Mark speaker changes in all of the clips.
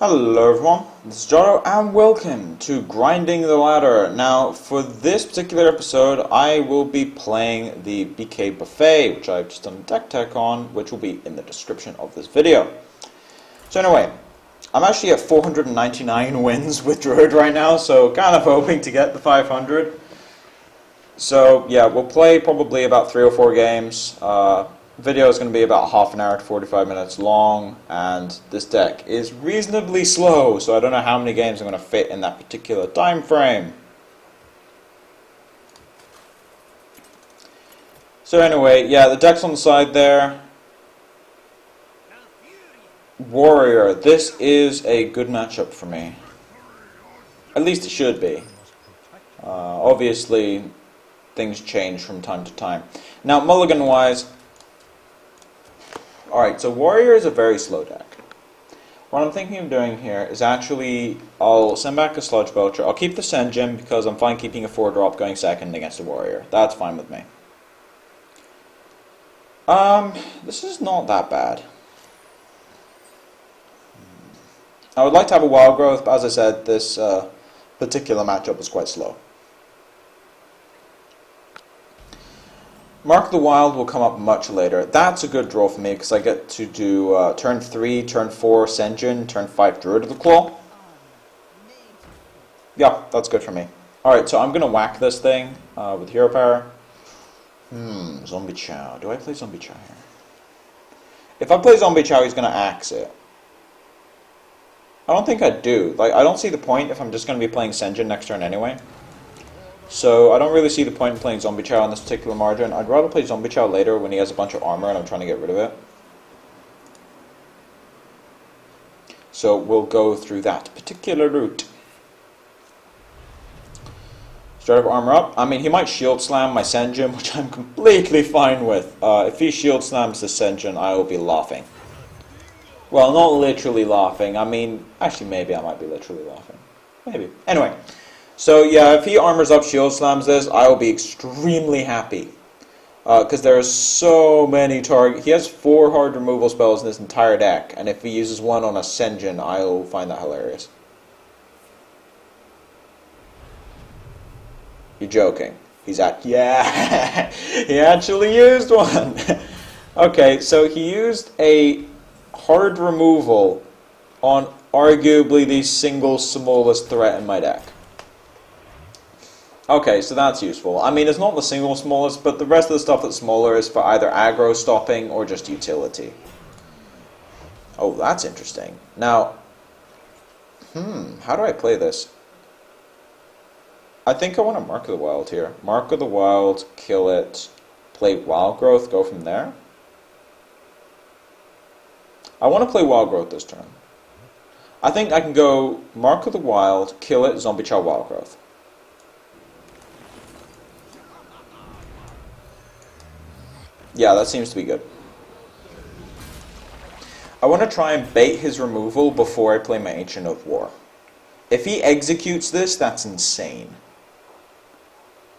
Speaker 1: Hello everyone, this is Jotto and welcome to Grinding the Ladder. Now for this particular episode I will be playing the BK Buffet, which I've just done a deck tech on, which will be in the description of this video. So anyway, I'm actually at 499 wins with Druid right now, so kind of hoping to get the 500. So yeah, we'll play probably about 3 or 4 games. Video is going to be about half an hour to 45 minutes long, and this deck is reasonably slow, so I don't know how many games I'm going to fit in that particular time frame. So anyway, yeah, the deck's on the side there. Warrior, this is a good matchup for me. At least it should be. Obviously, things change from time to time. Now, mulligan-wise, alright, so Warrior is a very slow deck. What I'm thinking of doing here is actually, I'll send back a Sludge Belcher. I'll keep the Senjin because I'm fine keeping a 4-drop going second against a Warrior. That's fine with me. This is not that bad. I would like to have a Wild Growth, but as I said, this particular matchup is quite slow. Mark of the Wild will come up much later. That's a good draw for me because I get to do turn 3, turn 4 Senjin, turn 5 Druid of the Claw. Yeah, that's good for me. Alright, so I'm going to whack this thing with Hero Power. Zombie Chow. Do I play Zombie Chow here? If I play Zombie Chow, he's going to axe it. I don't think I do. Like, I don't see the point if I'm just going to be playing Senjin next turn anyway. So I don't really see the point in playing Zombie Chow on this particular margin. I'd rather play Zombie Chow later when he has a bunch of armor and I'm trying to get rid of it. So we'll go through that particular route. Start of armor up. I mean, he might shield slam my Senjin, which I'm completely fine with. If he shield slams the Senjin, I will be laughing. Well, not literally laughing. I mean, actually maybe I might be literally laughing. Maybe. Anyway. So yeah, if he armors up, shield slams this, I will be extremely happy. Because there are so many targets. He has 4 hard removal spells in this entire deck, and if he uses one on a Senjin, I'll find that hilarious. You're joking. Yeah, he actually used one. Okay, so he used a hard removal on arguably the single smallest threat in my deck. Okay, so that's useful. I mean, it's not the single smallest, but the rest of the stuff that's smaller is for either aggro stopping or just utility. Oh, that's interesting. Now, how do I play this? I think I want to Mark of the Wild here. Mark of the Wild, kill it, play Wild Growth, go from there. I want to play Wild Growth this turn. I think I can go Mark of the Wild, kill it, Zombie Chow, Wild Growth. Yeah, that seems to be good. I want to try and bait his removal before I play my Ancient of War. If he executes this, that's insane.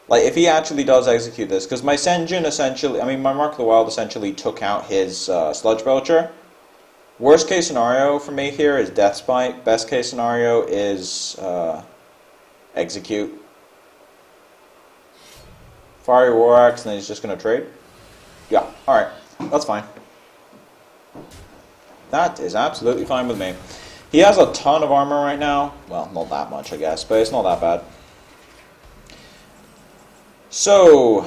Speaker 1: Like, if he actually does execute this, because my Senjin essentially, I mean, my Mark of the Wild essentially took out his Sludge Belcher. Worst case scenario for me here is Death Spite. Best case scenario is execute. Fiery War Axe, and then he's just going to trade. Yeah, alright, that's fine. That is absolutely fine with me. He has a ton of armor right now. Well, not that much, I guess, but it's not that bad. So,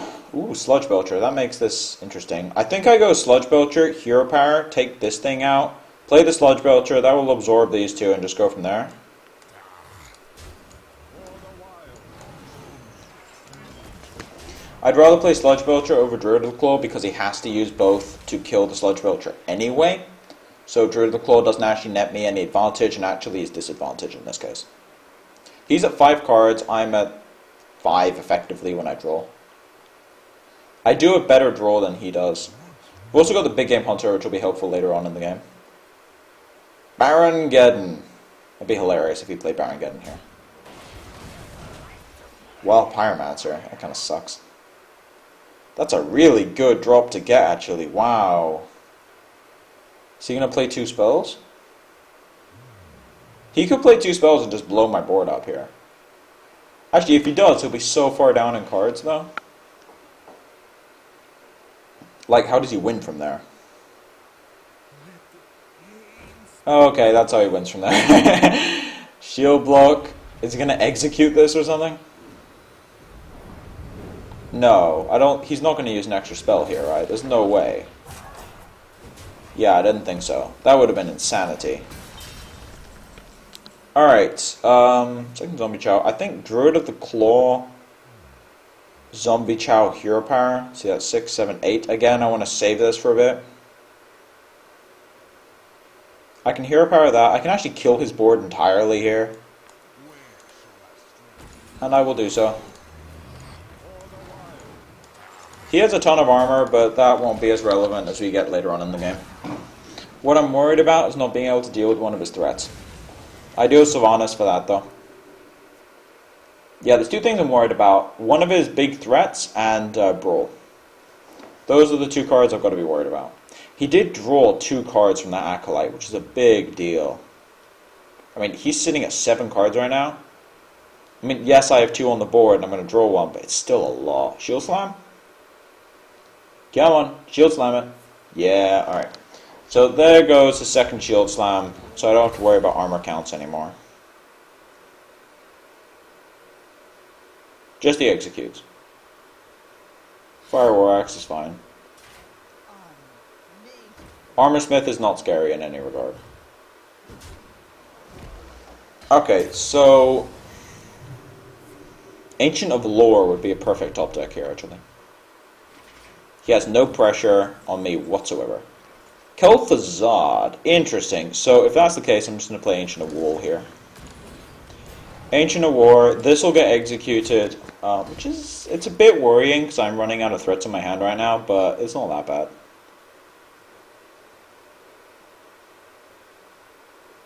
Speaker 1: Sludge Belcher, that makes this interesting. I think I go Sludge Belcher, Hero Power, take this thing out, play the Sludge Belcher, that will absorb these two, and just go from there. I'd rather play Sludge Belcher over Druid of the Claw because he has to use both to kill the Sludge Belcher anyway. So Druid of the Claw doesn't actually net me any advantage and actually is disadvantage in this case. He's at 5 cards, I'm at 5 effectively when I draw. I do a better draw than he does. We've also got the Big Game Hunter, which will be helpful later on in the game. Baron Geddon. It'd be hilarious if he played Baron Geddon here. Well, Pyromancer, that kind of sucks. That's a really good drop to get, actually. Wow. Is he going to play 2 spells? He could play 2 spells and just blow my board up here. Actually, if he does, he'll be so far down in cards, though. Like, how does he win from there? Oh, okay, that's how he wins from there. Shield block. Is he going to execute this or something? No, I don't. He's not going to use an extra spell here, right? There's no way. Yeah, I didn't think so. That would have been insanity. Alright, second Zombie Chow. I think Druid of the Claw, Zombie Chow, Hero Power. See, that's 6, 7, 8. Again, I want to save this for a bit. I can Hero Power that. I can actually kill his board entirely here. And I will do so. He has a ton of armor, but that won't be as relevant as we get later on in the game. What I'm worried about is not being able to deal with one of his threats. I do have Sylvanas for that, though. Yeah, there's 2 things I'm worried about. One of his big threats and Brawl. Those are the 2 cards I've got to be worried about. He did draw 2 cards from that Acolyte, which is a big deal. I mean, he's sitting at 7 cards right now. I mean, yes, I have 2 on the board, and I'm going to draw 1, but it's still a lot. Shield Slam? Come on, Shield Slam it. Yeah, alright. So there goes the second Shield Slam, so I don't have to worry about armor counts anymore. Just the executes. Fire War Axe is fine. Armor Smith is not scary in any regard. Okay, so Ancient of Lore would be a perfect top deck here, actually. He has no pressure on me whatsoever. Kel'Thuzad, interesting. So if that's the case, I'm just going to play Ancient of War here. Ancient of War, this will get executed, which is, it's a bit worrying because I'm running out of threats in my hand right now, but it's not that bad.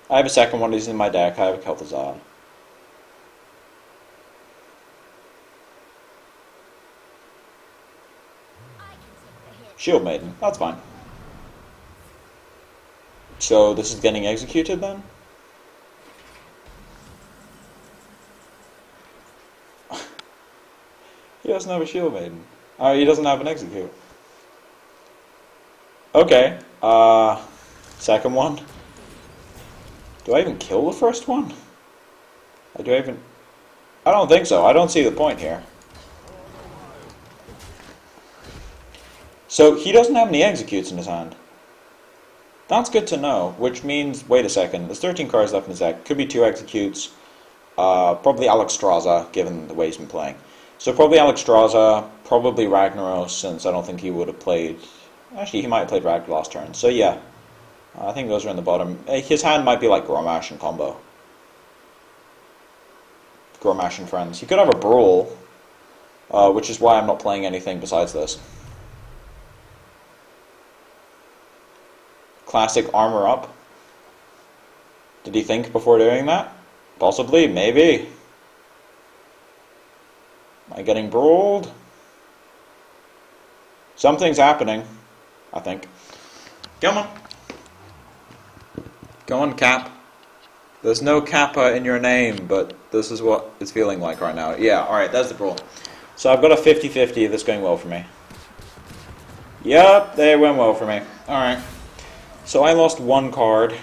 Speaker 1: I have a second one of these in my deck. I have a Kel'Thuzad. Shield Maiden, that's fine. So this is getting executed then? He doesn't have a Shield Maiden. He doesn't have an execute. Okay, second one. Do I even kill the first one? I don't think so. I don't see the point here. So he doesn't have any executes in his hand. That's good to know, which means, wait a second, there's 13 cards left in his deck. Could be 2 executes. Probably Alexstrasza, given the way he's been playing. So probably Alexstrasza, probably Ragnaros, since I don't think he would have played... Actually, he might have played Rag last turn. So yeah, I think those are in the bottom. His hand might be like Gormash and combo. Gormash and friends. He could have a Brawl, which is why I'm not playing anything besides this. Classic armor up. Did he think before doing that? Possibly, maybe. Am I getting brawled? Something's happening, I think. Come on. Come on, Cap. There's no Kappa in your name, but this is what it's feeling like right now. Yeah, alright, that's the brawl. So I've got a 50-50 that's going well for me. Yep, they went well for me. Alright. So I lost 1 card.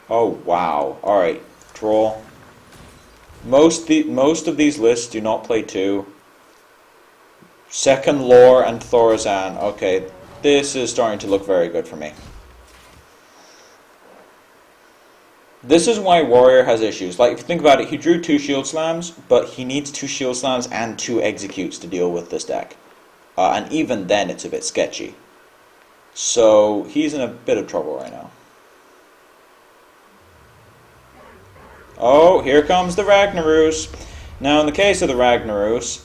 Speaker 1: Oh, wow. Alright, draw. Most of these lists do not play 2. Second Lore and Thorazan. Okay, this is starting to look very good for me. This is why Warrior has issues. Like, if you think about it, he drew 2 Shield Slams, but he needs 2 Shield Slams and 2 Executes to deal with this deck. And even then, it's a bit sketchy. So, he's in a bit of trouble right now. Oh, here comes the Ragnaros. Now, in the case of the Ragnaros,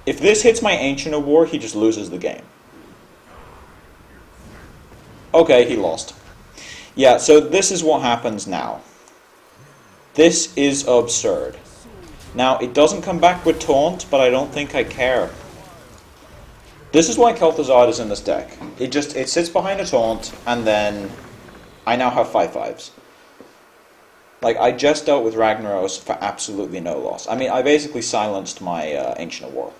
Speaker 1: if this hits my Ancient of War, he just loses the game. Okay, he lost. Yeah, so this is what happens now. This is absurd. Now, it doesn't come back with taunt, but I don't think I care. This is why Kel'Thuzad is in this deck. It sits behind a taunt, and then I now have 5/5s. Like, I just dealt with Ragnaros for absolutely no loss. I mean, I basically silenced my Ancient of War.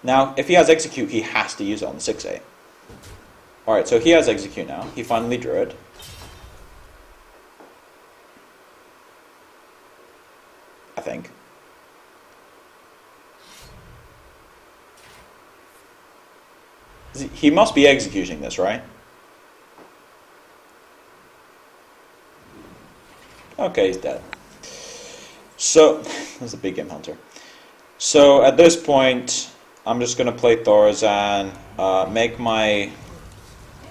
Speaker 1: Now, if he has Execute, he has to use it on the 6-8. Alright, so he has Execute now. He finally Druid. I think. He must be executing this, right? Okay, he's dead. So, that's a big game hunter. So, at this point, I'm just going to play Thorazan, make my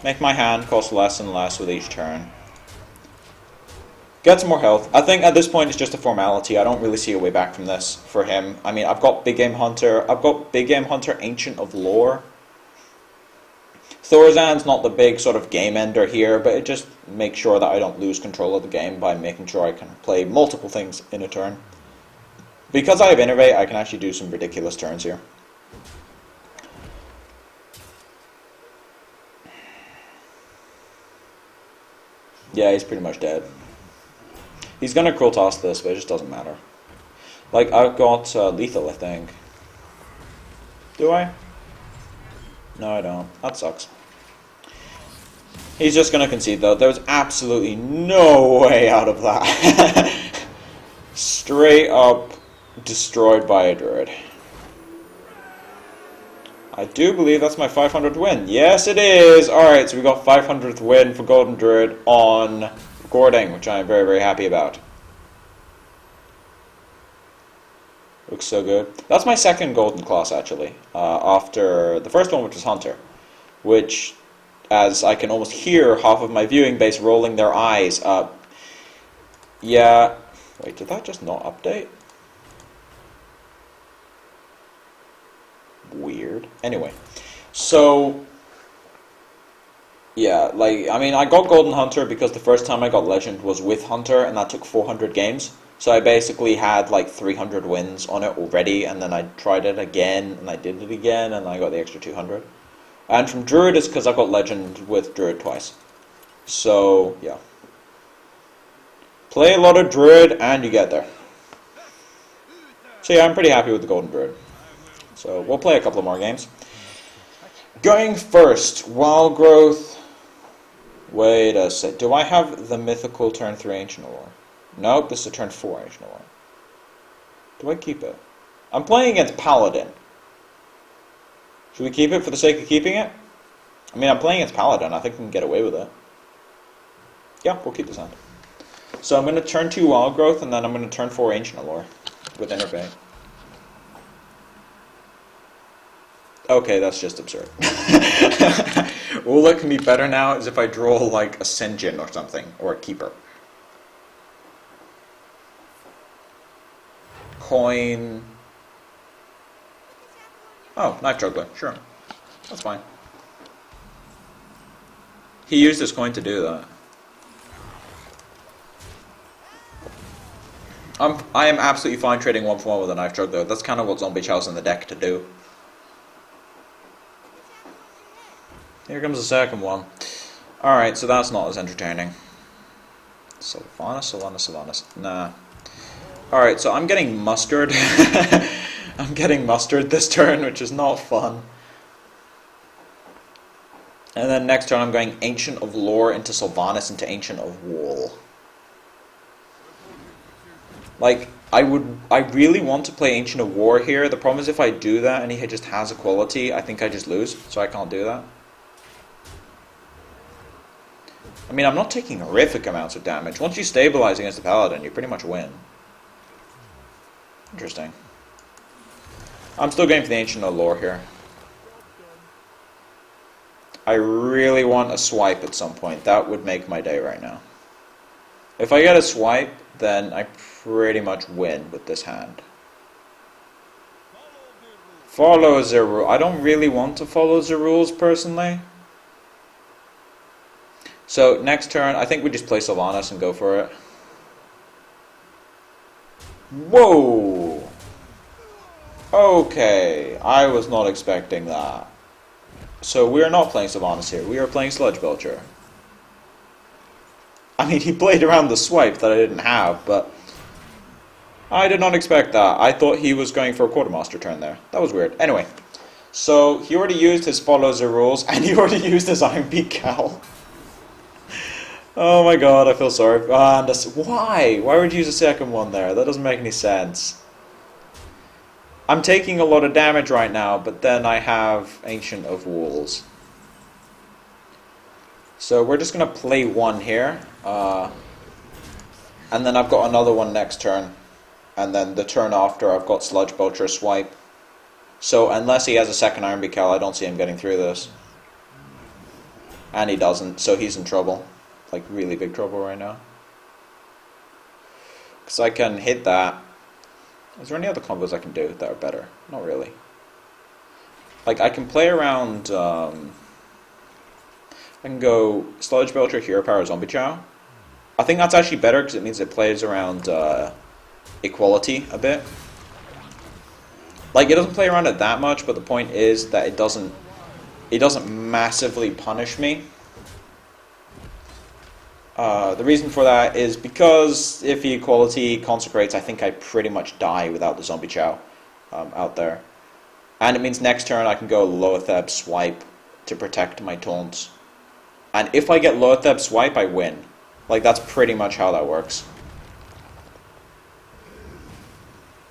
Speaker 1: hand cost less and less with each turn. Get some more health. I think at this point it's just a formality. I don't really see a way back from this for him. I mean, I've got Big Game Hunter. I've got Big Game Hunter Ancient of Lore. Thorazan's not the big sort of game ender here, but it just makes sure that I don't lose control of the game by making sure I can play multiple things in a turn. Because I have Innervate, I can actually do some ridiculous turns here. Yeah, he's pretty much dead. He's gonna Cruel Toss this, but it just doesn't matter. Like, I've got Lethal, I think. Do I? No, I don't. That sucks. He's just going to concede, though. There's absolutely no way out of that. Straight up destroyed by a Druid. I do believe that's my 500th win. Yes, it is! Alright, so we got 500th win for Golden Druid on recording, which I'm very, very happy about. Looks so good. That's my second Golden class, actually, after the first one, which was Hunter, which, as I can almost hear half of my viewing base rolling their eyes up. Yeah. Wait, did that just not update? Weird. Anyway. So, yeah, like, I mean, I got Golden Hunter because the first time I got Legend was with Hunter, and that took 400 games. So I basically had like 300 wins on it already, and then I tried it again, and I did it again, and I got the extra 200. And from Druid is because I've got Legend with Druid twice. So, yeah. Play a lot of Druid, and you get there. So yeah, I'm pretty happy with the Golden Druid. So, we'll play a couple of more games. Going first, Wild Growth. Wait a sec. Do I have the mythical turn 3 Ancient War? Nope, this is a turn 4 Ancient War. Do I keep it? I'm playing against Paladin. Should we keep it for the sake of keeping it? I mean, I'm playing against Paladin. I think we can get away with it. Yeah, we'll keep this hand. So I'm going to turn 2 Wild Growth, and then I'm going to turn 4 Ancient Allure with Innervate. Okay, that's just absurd. All that can be better now is if I draw, like, a Sinjin or something, or a Keeper. Coin. Oh, Knife Juggler, sure. That's fine. He used his coin to do that. I am absolutely fine trading 1-for-1 with a Knife Juggler. That's kind of what Zombie Chow's in the deck to do. Here comes the second one. Alright, so that's not as entertaining. Sylvanas. Nah. Alright, so I'm getting mustered. I'm getting mustered this turn, which is not fun. And then next turn I'm going Ancient of Lore into Sylvanas into Ancient of Wool. Like, I really want to play Ancient of War here. The problem is if I do that and he just has a quality, I think I just lose. So I can't do that. I mean, I'm not taking horrific amounts of damage. Once you stabilize against the Paladin, you pretty much win. Interesting. I'm still going for the Ancient of Lore here. I really want a swipe at some point. That would make my day right now. If I get a swipe, then I pretty much win with this hand. Follow the rules. I don't really want to follow the rules personally. So next turn, I think we just play Sylvanas and go for it. Whoa! Okay, I was not expecting that. So we are not playing Sylvanas here. We are playing Sludge Belcher. I mean, he played around the swipe that I didn't have, but I did not expect that. I thought he was going for a quartermaster turn there. That was weird. Anyway, so he already used his follows the rules, and he already used his Iron Beak Cowl. Oh my god, I feel sorry. Why? Why would you use a second one there? That doesn't make any sense. I'm taking a lot of damage right now, but then I have Ancient of Walls. So we're just going to play one here. And then I've got another one next turn. And then the turn after I've got Sludge Belcher Swipe. So unless he has a second Iron Beak Cowl, I don't see him getting through this. And he doesn't, so he's in trouble. Like really big trouble right now. Because I can hit that. Is there any other combos I can do that are better? Not really. Like, I can play around... I can go Sludge Belcher, Hero Power, Zombie Chow. I think that's actually better because it means it plays around equality a bit. Like, it doesn't play around it that much, but the point is that it doesn't massively punish me. The reason for that is because if he equality consecrates, I think I pretty much die without the Zombie Chow out there. And it means next turn I can go Loatheb Swipe to protect my taunts. And if I get Loatheb Swipe, I win. Like, that's pretty much how that works.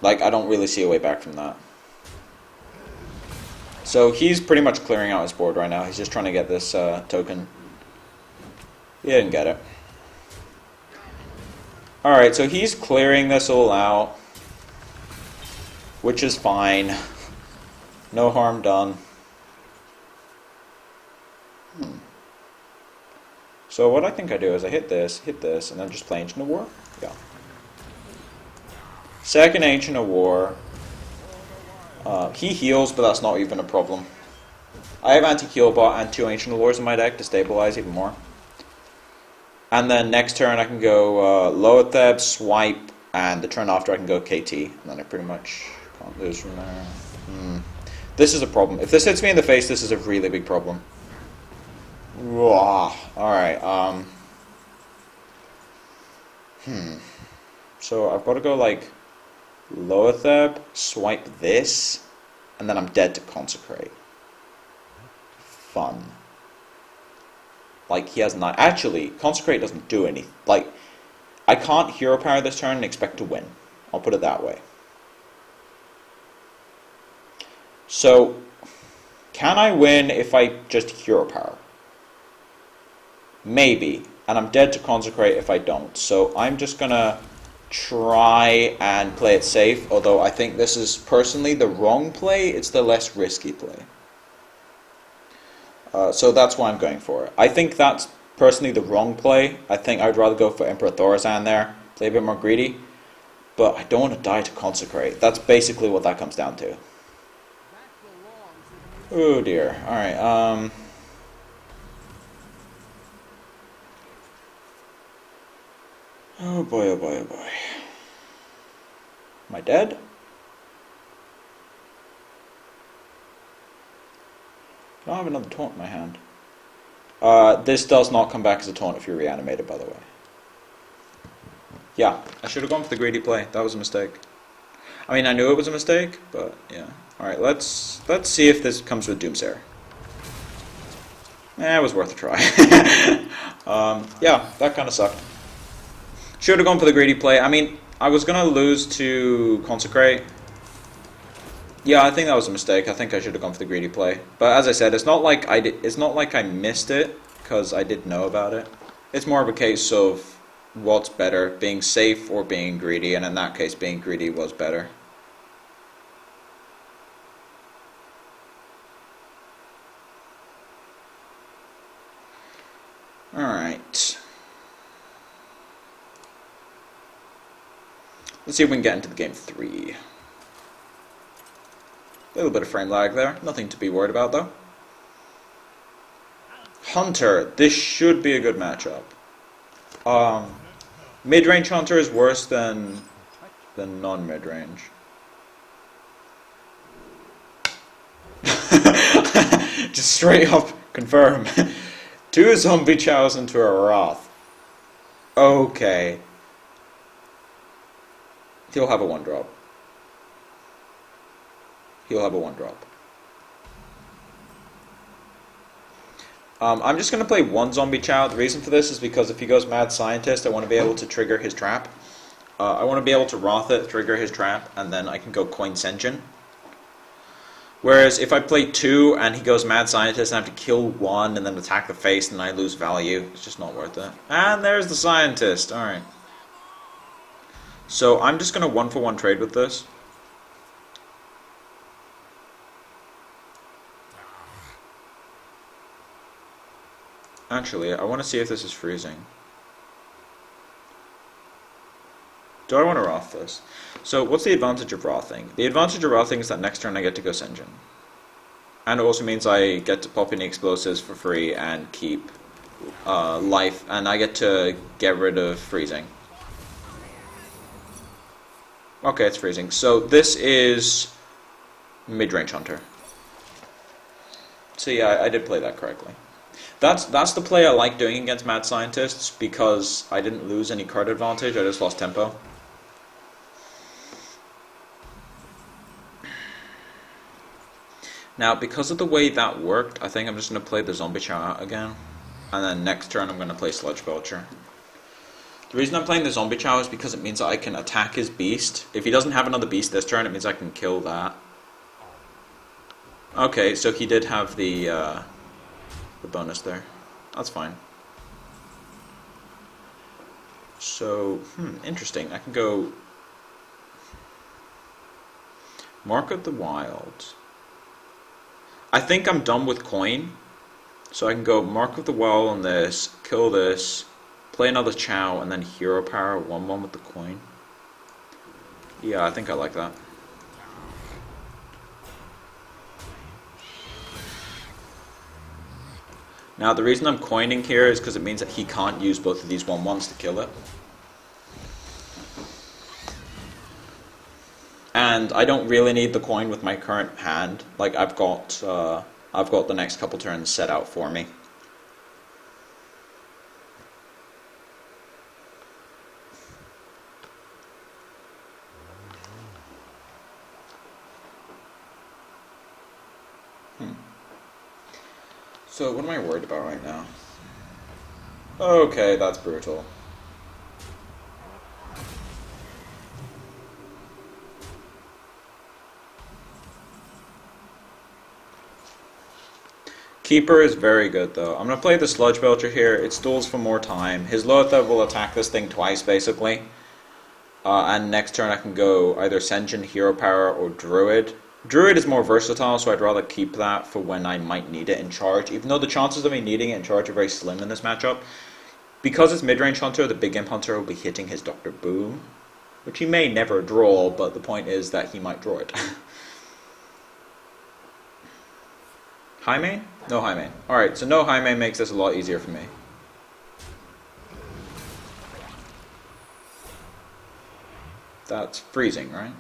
Speaker 1: Like, I don't really see a way back from that. So he's pretty much clearing out his board right now. He's just trying to get this token. He didn't get it. Alright, so he's clearing this all out, which is fine. No harm done. So what I think I do is I hit this, and then just play Ancient of War. Yeah. Second Ancient of War. He heals, but that's not even a problem. I have anti-heal bot and 2 Ancient of Wars in my deck to stabilize even more. And then next turn I can go Loatheb, Swipe, and the turn after I can go KT. And then I pretty much can't lose from there. This is a problem. If this hits me in the face, this is a really big problem. Alright, So I've got to go like Loatheb, Swipe this, and then I'm dead to Consecrate. Fun. Like, he has not... Actually, Consecrate doesn't do anything. Like, I can't Hero Power this turn and expect to win. I'll put it that way. So, can I win if I just Hero Power? Maybe. And I'm dead to Consecrate if I don't. So, I'm just gonna try and play it safe. Although, I think this is personally the wrong play. It's the less risky play. So that's why I'm going for it. I think that's personally the wrong play. I think I'd rather go for Emperor Thorazan there, play a bit more greedy. But I don't want to die to Consecrate. That's basically what that comes down to. Oh dear. Alright, oh boy, oh boy, oh boy. Am I dead? I don't have another taunt in my hand. This does not come back as a taunt if you're reanimated, by the way. Yeah, I should have gone for the greedy play. That was a mistake. I mean, I knew it was a mistake, but yeah. Alright, let's see if this comes with Doomsayer. It was worth a try. Yeah, that kind of sucked. Should have gone for the greedy play. I mean, I was going to lose to Consecrate. Yeah, I think that was a mistake. I think I should have gone for the greedy play. But as I said, it's not like I missed it because I did know about it. It's more of a case of what's better, being safe or being greedy, and in that case, being greedy was better. All right. Let's see if we can get into the game 3. A little bit of frame lag there. Nothing to be worried about, though. Hunter. This should be a good matchup. Mid-range Hunter is worse than non-mid-range. Just straight up confirm. 2 Zombie Chows into a Wrath. Okay. He'll have a 1-drop. He'll have a 1-drop. I'm just going to play one Zombie Chow. The reason for this is because if he goes Mad Scientist, I want to be able to trigger his trap. I want to be able to Wrath it, trigger his trap, and then I can go Coin Senjin. Whereas if I play 2 and he goes Mad Scientist and I have to kill 1 and then attack the face and I lose value, it's just not worth it. And there's the Scientist. Alright. So I'm just going to 1-for-1 trade with this. Actually, I want to see if this is freezing. Do I want to Wrath this? So what's the advantage of Wrathing? The advantage of Wrathing is that next turn I get to go Senjin. And it also means I get to pop in the explosives for free and keep life, and I get to get rid of freezing. Okay, it's freezing. So this is mid-range Hunter. So yeah, I did play that correctly. That's the play I like doing against Mad Scientists, because I didn't lose any card advantage, I just lost tempo. Now, because of the way that worked, I think I'm just going to play the Zombie Chow out again. And then next turn I'm going to play Sludge Belcher. The reason I'm playing the Zombie Chow is because it means that I can attack his beast. If he doesn't have another beast this turn, it means I can kill that. Okay, so he did have the bonus there. That's fine. So, interesting. I can go Mark of the Wild. I think I'm done with coin. So I can go Mark of the Wild on this, kill this, play another Chow, and then Hero Power 1-1 with the coin. Yeah, I think I like that. Now, the reason I'm coining here is because it means that he can't use both of these 1-1s to kill it. And I don't really need the coin with my current hand. Like, I've got the next couple turns set out for me. So, what am I worried about right now? Okay, that's brutal. Keeper is very good though. I'm going to play the Sludge Belcher here. It stalls for more time. His Lothar will attack this thing twice basically. And next turn I can go either Senjin, Hero Power, or Druid. Druid is more versatile, so I'd rather keep that for when I might need it in charge, even though the chances of me needing it in charge are very slim in this matchup. Because it's mid-range Hunter, the Big Imp Hunter will be hitting his Dr. Boom, which he may never draw, but the point is that he might draw it. High main? No high main. Alright, so no high main makes this a lot easier for me. That's freezing, right?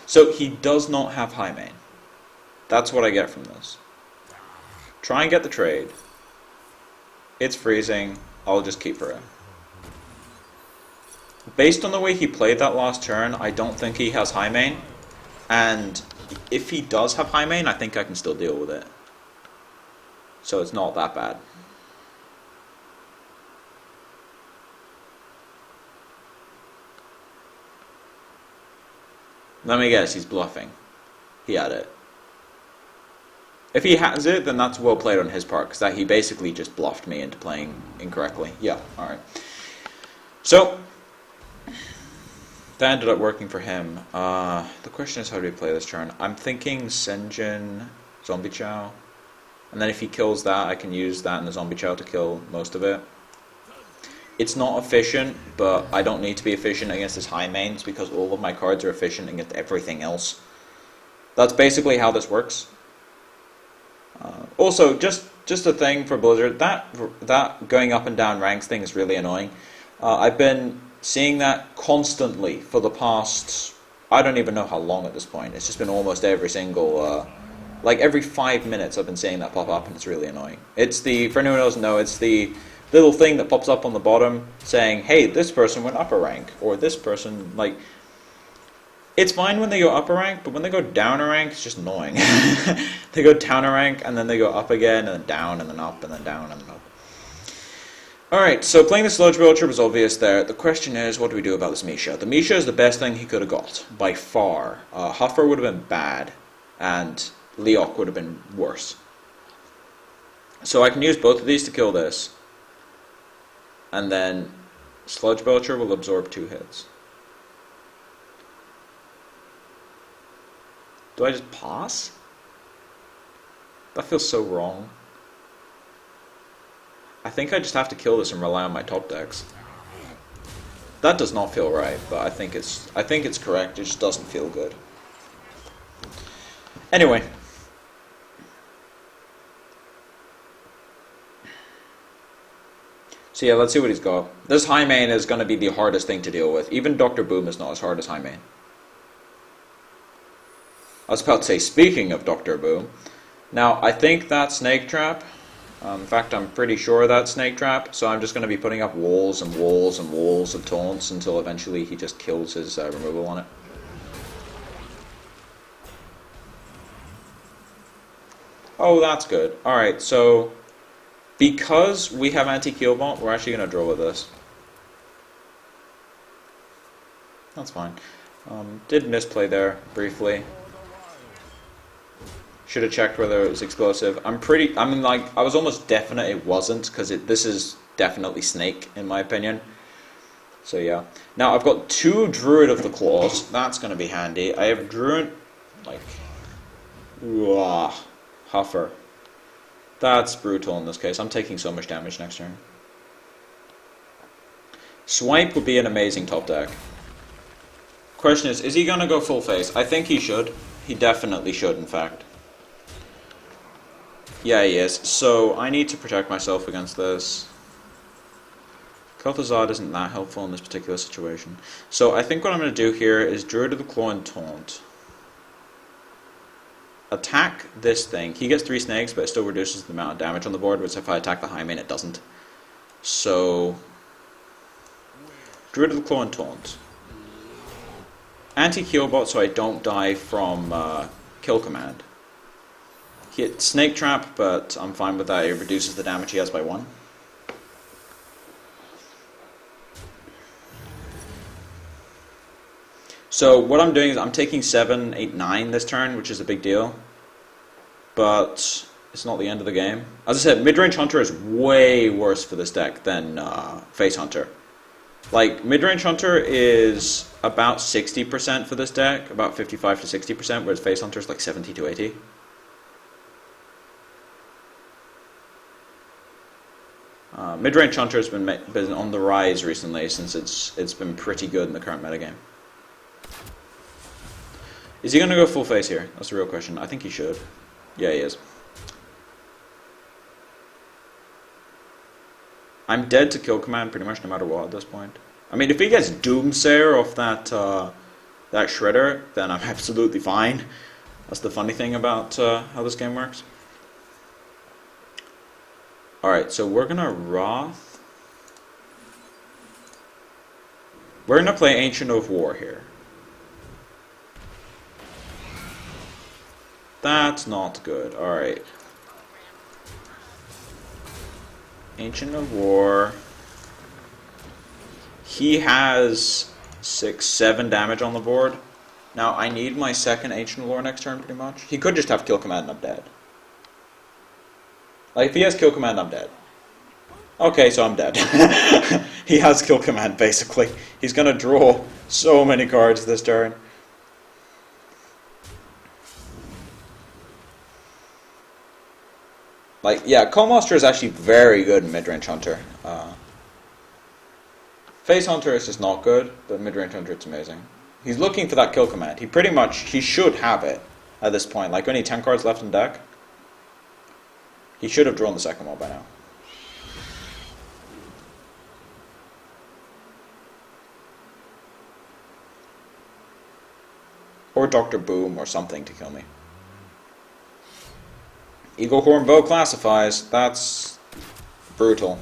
Speaker 1: So he does not have high main. That's what I get from this. Try and get the trade. It's freezing. I'll just keep for it. Based on the way he played that last turn, I don't think he has high main. And if he does have high main, I think I can still deal with it. So it's not that bad. Let me guess, he's bluffing. He had it. If he has it, then that's well played on his part, because that he basically just bluffed me into playing incorrectly. Yeah, alright. So, that ended up working for him. The question is, how do we play this turn? I'm thinking Senjin, Zombie Chow. And then if he kills that, I can use that in the Zombie Chow to kill most of it. It's not efficient, but I don't need to be efficient against his high mains because all of my cards are efficient against everything else. That's basically how this works. Also, just a thing for Blizzard, that going up and down ranks thing is really annoying. I've been seeing that constantly for the past, I don't even know how long at this point. It's just been almost every single Like every 5 minutes I've been seeing that pop up and it's really annoying. It's the, for anyone who doesn't know, it's the little thing that pops up on the bottom saying, hey, this person went upper rank, or this person, like, it's fine when they go upper rank, but when they go down a rank, it's just annoying. They go down a rank, and then they go up again, and then down, and then up, and then down, and then up. Alright, so playing the Sludge Belcher was obvious there. The question is, what do we do about this Misha? The Misha is the best thing he could have got, by far. Huffer would have been bad, and Leok would have been worse. So I can use both of these to kill this, and then Sludge Belcher will absorb 2 hits. Do I just pass? That feels so wrong. I think I just have to kill this and rely on my top decks. That does not feel right, but I think it's correct. It just doesn't feel good. Anyway. So yeah, let's see what he's got. This high main is going to be the hardest thing to deal with. Even Dr. Boom is not as hard as high main. I was about to say, speaking of Dr. Boom, now I think that's Snake Trap. In fact, I'm pretty sure that's Snake Trap, so I'm just going to be putting up walls and walls and walls of taunts until eventually he just kills his removal on it. Oh, that's good. Alright, so because we have anti-Keelbot, we're actually going to draw with this. That's fine. Did misplay there, briefly. Should have checked whether it was explosive. I was almost definite it wasn't, because this is definitely Snake, in my opinion. So yeah. Now, I've got 2 Druid of the Claws. That's going to be handy. I have Druid, like, Huffer. That's brutal in this case. I'm taking so much damage next turn. Swipe would be an amazing top deck. Question is he going to go full face? I think he should. He definitely should, in fact. Yeah, he is. So, I need to protect myself against this. Kel'Thuzad isn't that helpful in this particular situation. So, I think what I'm going to do here is Druid of the Claw and Taunt. Attack this thing. He gets 3 snakes, but it still reduces the amount of damage on the board, which if I attack the high main, it doesn't. So, Druid of the Claw and Taunt. Anti-Keelbot so I don't die from Kill Command. Hit Snake Trap, but I'm fine with that. It reduces the damage he has by 1. So what I'm doing is I'm taking 7, 8, 9 this turn, which is a big deal. But it's not the end of the game. As I said, Midrange Hunter is way worse for this deck than Face Hunter. Like, Midrange Hunter is about 60% for this deck, about 55 to 60%, whereas Face Hunter is like 70 to 80. Midrange Hunter has been on the rise recently since it's been pretty good in the current metagame. Is he going to go full face here? That's the real question. I think he should. Yeah, he is. I'm dead to Kill Command pretty much no matter what at this point. I mean, if he gets Doomsayer off that Shredder, then I'm absolutely fine. That's the funny thing about how this game works. Alright, so we're going to Wrath. We're going to play Ancient of War here. That's not good. Alright. Ancient of War. He has 6, 7 damage on the board. Now, I need my second Ancient of War next turn, pretty much. He could just have Kill Command and I'm dead. Like, if he has Kill Command, I'm dead. Okay, so I'm dead. He has Kill Command, basically. He's going to draw so many cards this turn. Like, yeah, Coalmaster is actually very good in Midrange Hunter. Face Hunter is just not good, but Midrange Hunter, it's amazing. He's looking for that Kill Command. He should have it at this point. Like, only 10 cards left in deck. He should have drawn the second one by now. Or Dr. Boom or something to kill me. Eagle Horn Bow classifies. That's brutal.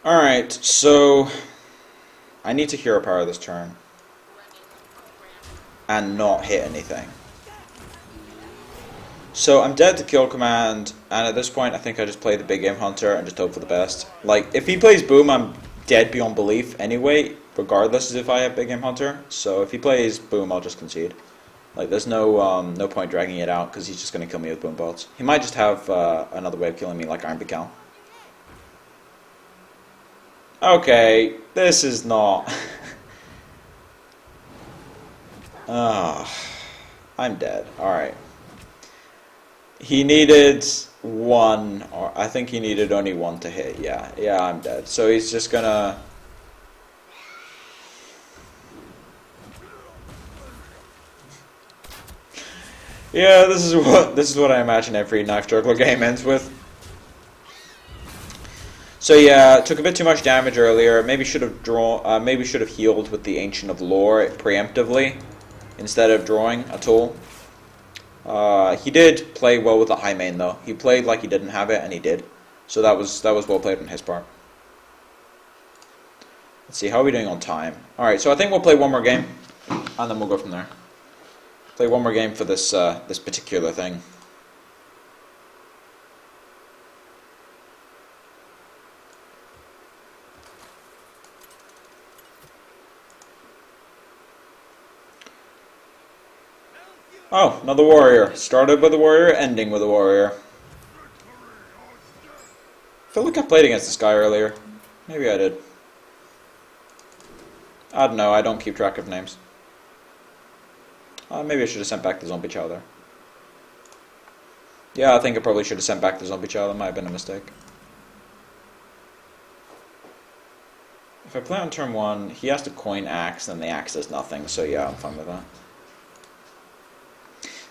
Speaker 1: Alright, so I need to hero power this turn and not hit anything. So I'm dead to kill command, and at this point I think I just play the big game hunter and just hope for the best. Like, if he plays boom, I'm dead beyond belief anyway, regardless as if I have big game hunter. So if he plays boom, I'll just concede. Like, there's no point dragging it out because he's just going to kill me with boom bolts. He might just have another way of killing me like Iron Becal. Okay, this is not... I'm dead. Alright. He needed one, or I think he needed only one to hit. Yeah, I'm dead. So he's just gonna... Yeah, this is what I imagine every knife juggler game ends with. So yeah, took a bit too much damage earlier. Maybe should have maybe should have healed with the Ancient of Lore preemptively instead of drawing at all. He did play well with the high main though. He played like he didn't have it, and he did. So that was well played on his part. Let's see, how are we doing on time? All right, so I think we'll play one more game, and then we'll go from there. Play one more game for this this particular thing. Oh, another warrior. Started with a warrior, ending with a warrior. I feel like I played against this guy earlier. Maybe I did. I don't know, I don't keep track of names. Maybe I should have sent back the zombie chow there. Yeah, I think I probably should have sent back the zombie chow. That might have been a mistake. If I play on turn 1, he has to coin axe, then the axe does nothing, so yeah, I'm fine with that.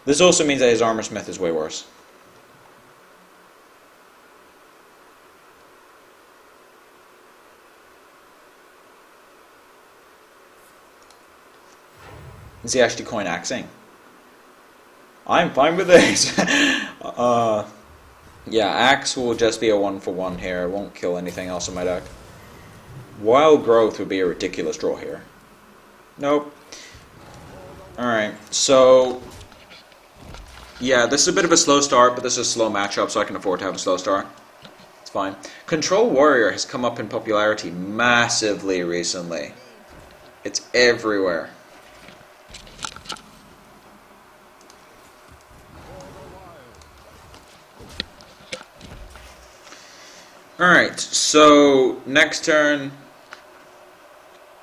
Speaker 1: This also means that his armor smith is way worse. Is he actually coin axing? I'm fine with this. Yeah, axe will just be a 1-for-1 here. It won't kill anything else in my deck. Wild Growth would be a ridiculous draw here. Nope. Alright, so... yeah, this is a bit of a slow start, but this is a slow matchup, so I can afford to have a slow start. It's fine. Control Warrior has come up in popularity massively recently. It's everywhere. Alright, so next turn,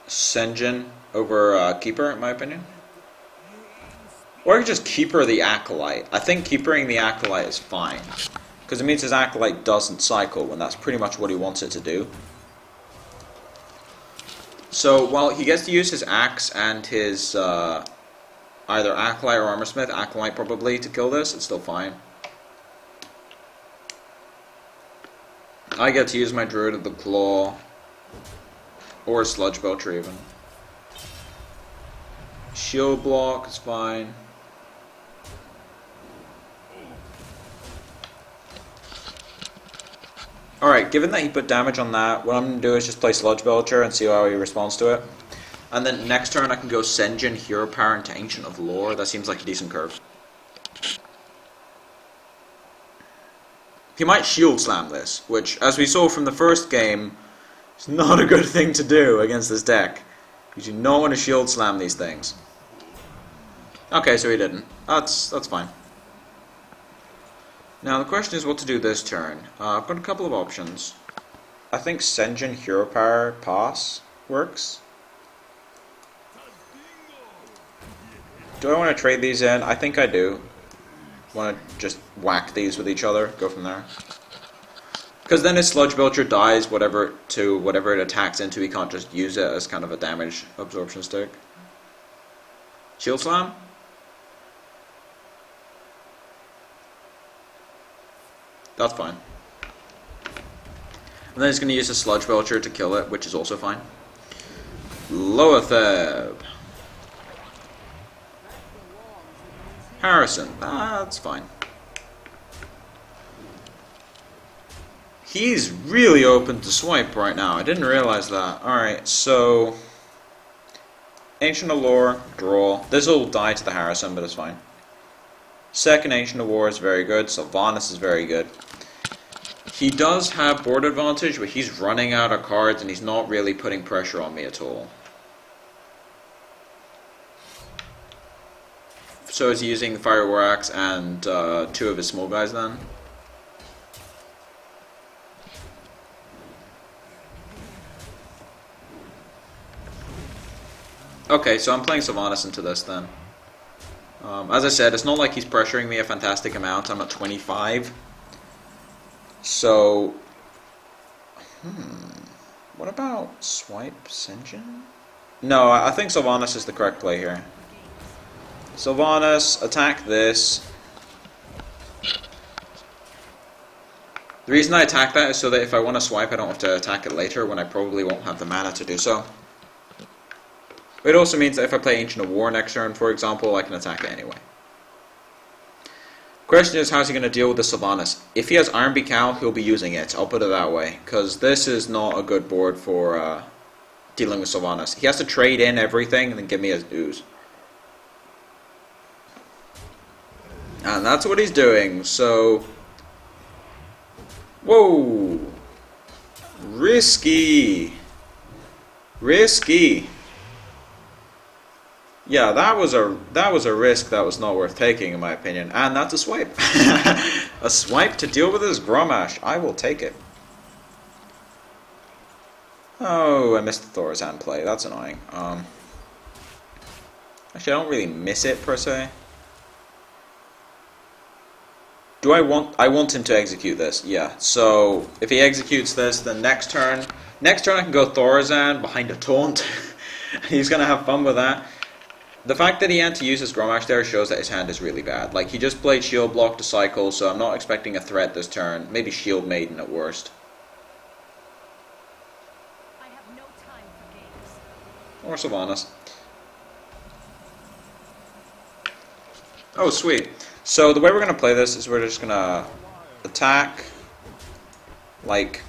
Speaker 1: Senjin over Keeper, in my opinion. Or I could just Keeper the Acolyte. I think Keepering the Acolyte is fine, because it means his Acolyte doesn't cycle, and that's pretty much what he wants it to do. So while he gets to use his Axe and his either Acolyte or Armorsmith, Acolyte probably, to kill this, it's still fine. I get to use my Druid of the Claw, or Sludge Belcher even. Shield block is fine. Alright, given that he put damage on that, what I'm going to do is just play Sludge Belcher and see how he responds to it. And then next turn I can go Senjin, Hero Power into Ancient of Lore. That seems like a decent curve. He might Shield Slam this, which, as we saw from the first game, is not a good thing to do against this deck. You do not want to Shield Slam these things. Okay, so he didn't. That's fine. Now the question is what to do this turn. I've got a couple of options. I think Senjin Hero Power Pass works. Do I want to trade these in? I think I do. Want to just whack these with each other, go from there. Because then his Sludge Belcher dies whatever it attacks into, he can't just use it as kind of a damage absorption stick. Shield Slam? That's fine. And then he's going to use a Sludge Belcher to kill it, which is also fine. Loatheb. Harrison. That's fine. He's really open to swipe right now. I didn't realize that. Alright, so... Ancient Allure, draw. This will die to the Harrison, but it's fine. Second Ancient Allure is very good. Sylvanas is very good. He does have board advantage, but he's running out of cards and he's not really putting pressure on me at all. So is he using Fire War Axe and 2 of his small guys then? Okay, so I'm playing Sylvanas into this then. As I said, it's not like he's pressuring me a fantastic amount. I'm at 25. So, what about Swipe Sinjin? No, I think Sylvanas is the correct play here. Sylvanas, attack this. The reason I attack that is so that if I want to swipe, I don't have to attack it later when I probably won't have the mana to do so. It also means that if I play Ancient of War next turn, for example, I can attack it anyway. Question is, how's he going to deal with the Sylvanas? If he has Iron Beak Owl, he'll be using it. I'll put it that way. Because this is not a good board for dealing with Sylvanas. He has to trade in everything and then give me his ooze. And that's what he's doing. So... Whoa! Risky! Risky! Yeah, that was a risk that was not worth taking, in my opinion. And that's a swipe. A swipe to deal with his Grommash. I will take it. Oh, I missed the Thorazan play. That's annoying. Actually, I don't really miss it, per se. Do I want him to execute this? Yeah. So, if he executes this, then next turn I can go Thorazan behind a taunt. He's going to have fun with that. The fact that he had to use his Grommash there shows that his hand is really bad. Like, he just played Shield Block to cycle, so I'm not expecting a threat this turn. Maybe Shield Maiden at worst.
Speaker 2: I have no time for games.
Speaker 1: Or Sylvanas. Oh, sweet. So, the way we're going to play this is we're just going to attack. Like,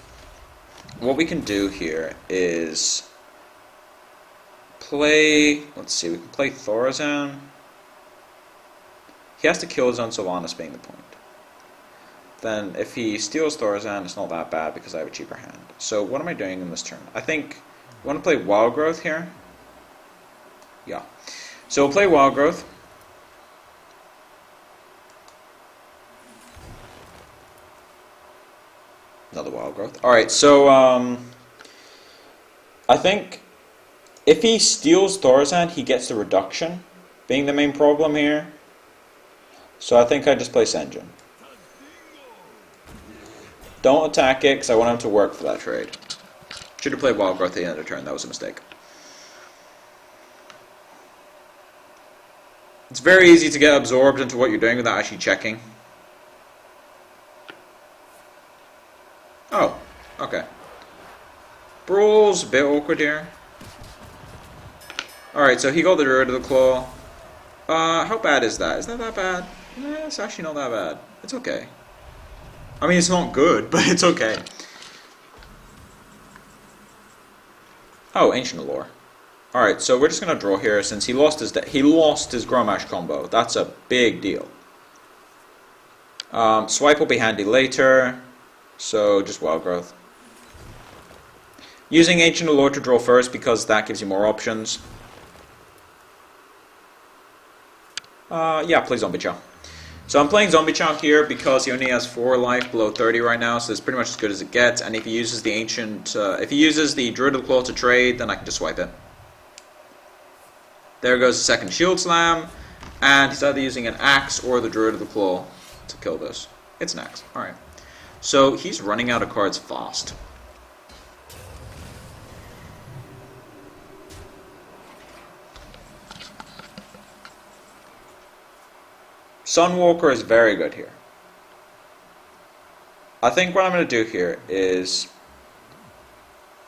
Speaker 1: what we can do here is... play, let's see, we can play Thorazan. He has to kill his own Sylvanas being the point. Then if he steals Thorazan, it's not that bad because I have a cheaper hand. So what am I doing in this turn? I think I want to play Wild Growth here. Yeah. So we'll play Wild Growth. Another Wild Growth. Alright, so I think if he steals Thorazan, he gets the reduction, being the main problem here. So I think I just play Sinjin. Don't attack it, because I want him to work for that trade. Should have played Wild Growth at the end of the turn, that was a mistake. It's very easy to get absorbed into what you're doing without actually checking. Oh, okay. Brawl's a bit awkward here. Alright, so he got the Druid of the Claw. How bad is that? Is that bad? It's actually not that bad. It's okay. I mean, it's not good, but it's okay. Oh, Ancient Allure. Alright, so we're just going to draw here since he lost his Grommash combo. That's a big deal. Swipe will be handy later, so just Wild Growth. Using Ancient Allure to draw first because that gives you more options. Yeah, play Zombie Chow. So I'm playing Zombie Chow here because he only has 4 life below 30 right now, so it's pretty much as good as it gets. And if he uses the if he uses the Druid of the Claw to trade, then I can just swipe it. There goes the second Shield Slam, and he's either using an Axe or the Druid of the Claw to kill this. It's an Axe. Alright. So he's running out of cards fast. Sunwalker is very good here. I think what I'm going to do here is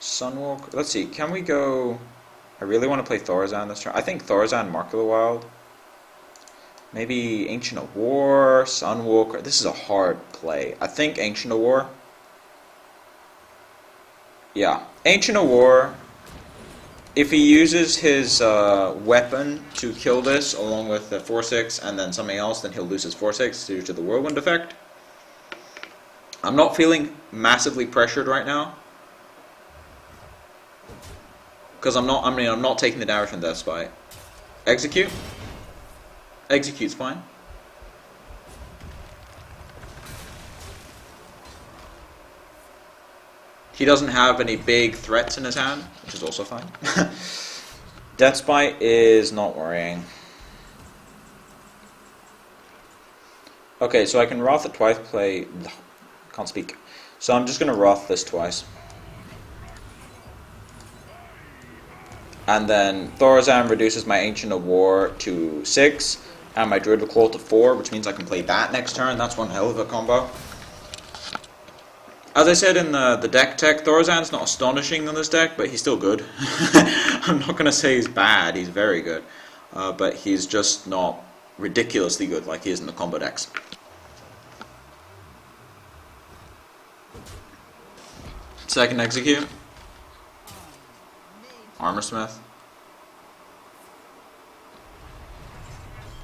Speaker 1: Sunwalker. Let's see, can we go I really want to play Thorazan this turn. I think Thorazan, Mark of the Wild. Maybe Ancient of War, Sunwalker. This is a hard play. I think Ancient of War. Yeah, Ancient of War. If he uses his weapon to kill this, along with the 4/6 and then something else, then he'll lose his 4/6 due to the Whirlwind effect. I'm not feeling massively pressured right now. Because I'm not taking the damage from Death Spite. Execute. Execute's fine. He doesn't have any big threats in his hand, which is also fine. Death Spite is not worrying. Okay, so I can Wrath it twice, can't speak. So I'm just going to Wrath this twice. And then Thorazan reduces my Ancient of War to 6, and my Druid of Claw to 4, which means I can play that next turn. That's one hell of a combo. As I said in the deck tech, Thorazan's not astonishing on this deck, but he's still good. I'm not going to say he's bad, he's very good. But he's just not ridiculously good like he is in the combo decks. Second execute. Armorsmith.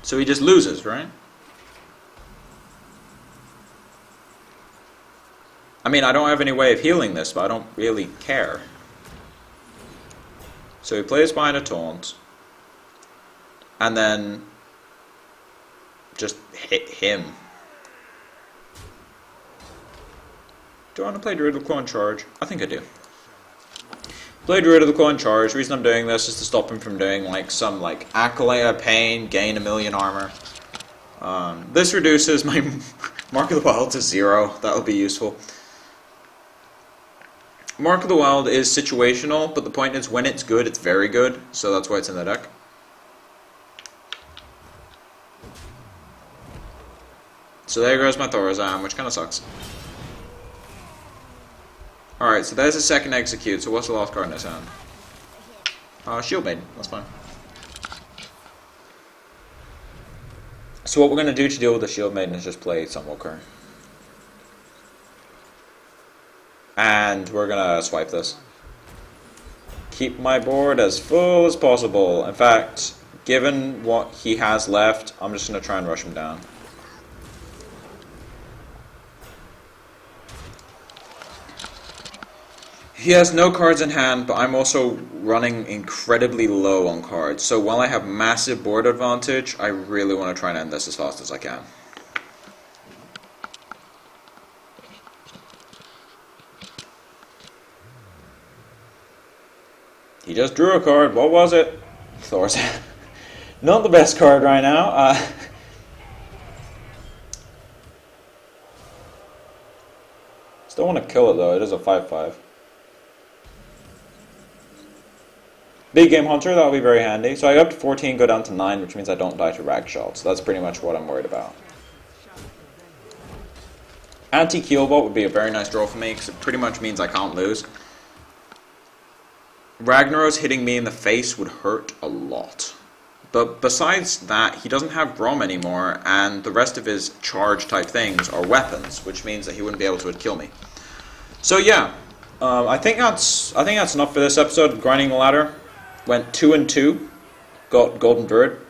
Speaker 1: So he just loses, right? I mean, I don't have any way of healing this, but I don't really care. So he plays behind a taunt. And then just hit him. Do I want to play Druid of the Claw and charge? I think I do. Play Druid of the Claw and charge. The reason I'm doing this is to stop him from doing some Acolyte of Pain, gain 1,000,000 armor. This reduces my Mark of the Wild to 0. That'll be useful. Mark of the Wild is situational, but the point is when it's good, it's very good. So that's why it's in the deck. So there goes my Thorazan, which kind of sucks. Alright, so there's the second execute. So what's the last card in his hand? Shield Maiden. That's fine. So what we're going to do to deal with the Shield Maiden is just play Sunwalker. And we're going to swipe this. Keep my board as full as possible. In fact, given what he has left, I'm just going to try and rush him down. He has no cards in hand, but I'm also running incredibly low on cards. So while I have massive board advantage, I really want to try and end this as fast as I can. He just drew a card. What was it? Thorazan. Not the best card right now. Still want to kill it though. It is a 5/5. Big Game Hunter, that'll be very handy. So I go up to 14, go down to 9, which means I don't die to rag shots. So that's pretty much what I'm worried about. Anti-Keelbolt would be a very nice draw for me, because it pretty much means I can't lose. Ragnaros hitting me in the face would hurt a lot. But besides that, he doesn't have Grom anymore, and the rest of his charge type things are weapons, which means that he wouldn't be able to kill me. So yeah, I think that's enough for this episode of Grinding the Ladder. Went 2-2, got Golden Druid.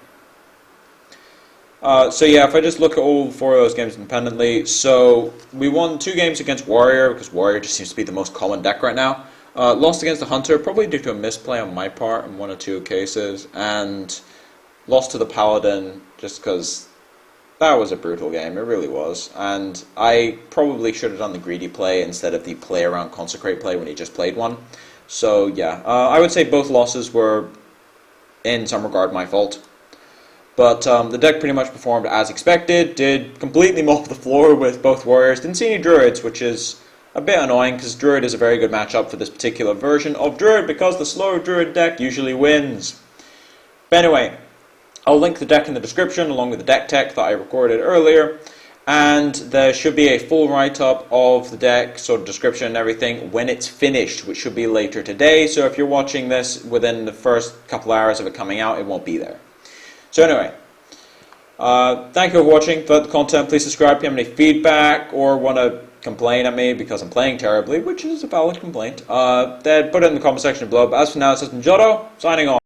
Speaker 1: So yeah, if I just look at all 4 of those games independently, so we won 2 games against Warrior, because Warrior just seems to be the most common deck right now. Lost against the Hunter, probably due to a misplay on my part in 1 or 2 cases, and lost to the Paladin just because that was a brutal game, it really was. And I probably should have done the greedy play instead of the play around Consecrate play when he just played one. So yeah, I would say both losses were, in some regard, my fault. But the deck pretty much performed as expected, did completely mop the floor with both Warriors, didn't see any Druids, which is a bit annoying because Druid is a very good matchup for this particular version of Druid because the slow Druid deck usually wins. But anyway, I'll link the deck in the description along with the deck tech that I recorded earlier. And there should be a full write-up of the deck, sort of description and everything, when it's finished, which should be later today. So if you're watching this within the first couple hours of it coming out, it won't be there. So anyway, thank you for watching. For the content, please subscribe if you have any feedback or want to complain at me because I'm playing terribly, which is a valid complaint. Then put it in the comment section below. But as for now, this has been Jotto, signing off.